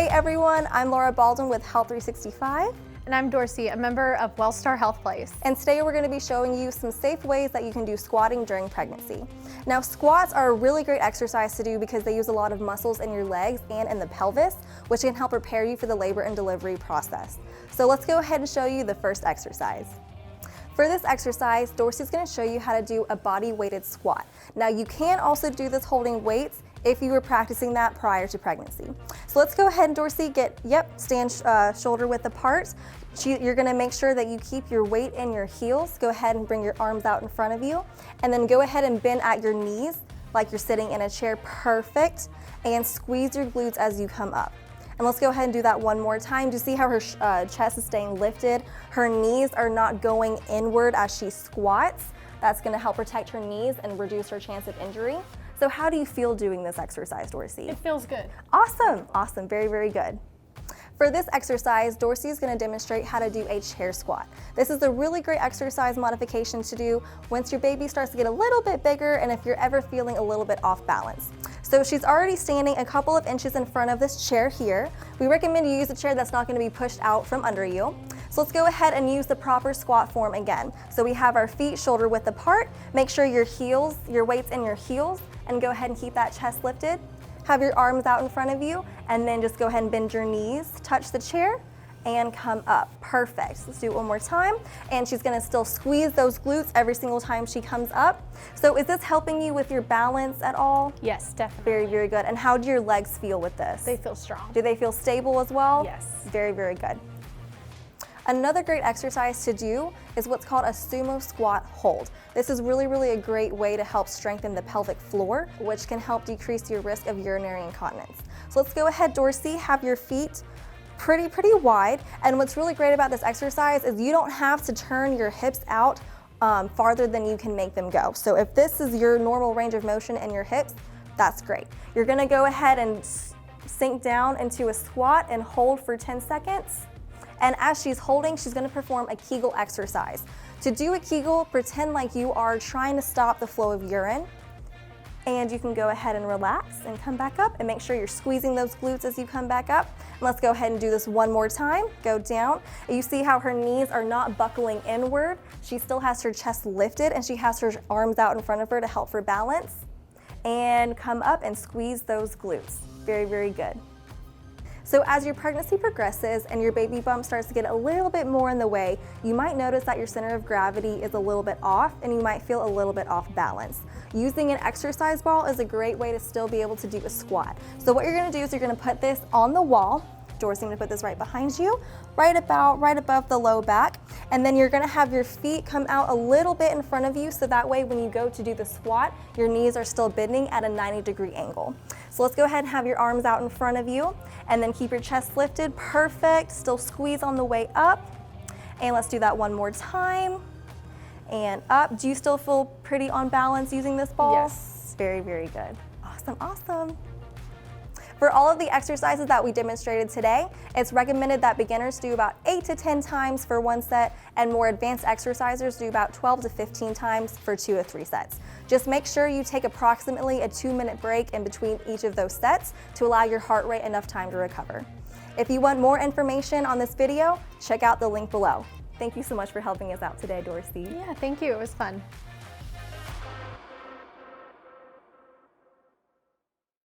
Hey everyone, I'm Laura Baldwin with Health 365. And I'm Dorsey, a member of Wellstar Health Place. And today we're going to be showing you some safe ways that you can do squatting during pregnancy. Now, squats are a really great exercise to do because they use a lot of muscles in your legs and in the pelvis, which can help prepare you for the labor and delivery process. So let's go ahead and show you the first exercise. For this exercise, Dorsey's going to show you how to do a body-weighted squat. Now, you can also do this holding weights if you were practicing that prior to pregnancy. So let's go ahead and Dorsey, stand shoulder width apart. You're gonna make sure that you keep your weight in your heels. Go ahead and bring your arms out in front of you, and then go ahead and bend at your knees like you're sitting in a chair, perfect, and squeeze your glutes as you come up. And let's go ahead and do that one more time. Do you see how her chest is staying lifted? Her knees are not going inward as she squats. That's gonna help protect her knees and reduce her chance of injury. So how do you feel doing this exercise, Dorsey? It feels good. Awesome, awesome, very, very good. For this exercise, Dorsey is going to demonstrate how to do a chair squat. This is a really great exercise modification to do once your baby starts to get a little bit bigger and if you're ever feeling a little bit off balance. So she's already standing a couple of inches in front of this chair here. We recommend you use a chair that's not going to be pushed out from under you. So let's go ahead and use the proper squat form again. So we have our feet shoulder width apart. Make sure your weight's in your heels, and go ahead and keep that chest lifted. Have your arms out in front of you, and then just go ahead and bend your knees, touch the chair, and come up. Perfect. Let's do it one more time. And she's gonna still squeeze those glutes every single time she comes up. So is this helping you with your balance at all? Yes, definitely. Very, very good. And how do your legs feel with this? They feel strong. Do they feel stable as well? Yes. Very, very good. Another great exercise to do is what's called a sumo squat hold. This is really a great way to help strengthen the pelvic floor, which can help decrease your risk of urinary incontinence. So let's go ahead, Dorsey, have your feet pretty wide. And what's really great about this exercise is you don't have to turn your hips out farther than you can make them go. So if this is your normal range of motion in your hips, that's great. You're gonna go ahead and sink down into a squat and hold for 10 seconds. And as she's holding, she's gonna perform a Kegel exercise. To do a Kegel, pretend like you are trying to stop the flow of urine. And you can go ahead and relax and come back up and make sure you're squeezing those glutes as you come back up. And let's go ahead and do this one more time. Go down. You see how her knees are not buckling inward. She still has her chest lifted and she has her arms out in front of her to help for balance. And come up and squeeze those glutes. Very good. So as your pregnancy progresses and your baby bump starts to get a little bit more in the way, you might notice that your center of gravity is a little bit off and you might feel a little bit off balance. Using an exercise ball is a great way to still be able to do a squat. So what you're gonna do is you're gonna put this on the wall. Dorsey's gonna put this right behind you, right above the low back. And then you're gonna have your feet come out a little bit in front of you so that way when you go to do the squat, your knees are still bending at a 90-degree angle. So let's go ahead and have your arms out in front of you and then keep your chest lifted, perfect. Still squeeze on the way up. And let's do that one more time. And up. Do you still feel pretty on balance using this ball? Yes. Very good. Awesome. For all of the exercises that we demonstrated today, it's recommended that beginners do about 8 to 10 times for one set, and more advanced exercisers do about 12 to 15 times for 2 or 3 sets. Just make sure you take approximately a 2-minute break in between each of those sets to allow your heart rate enough time to recover. If you want more information on this video, check out the link below. Thank you so much for helping us out today, Dorsey. Yeah, thank you. It was fun.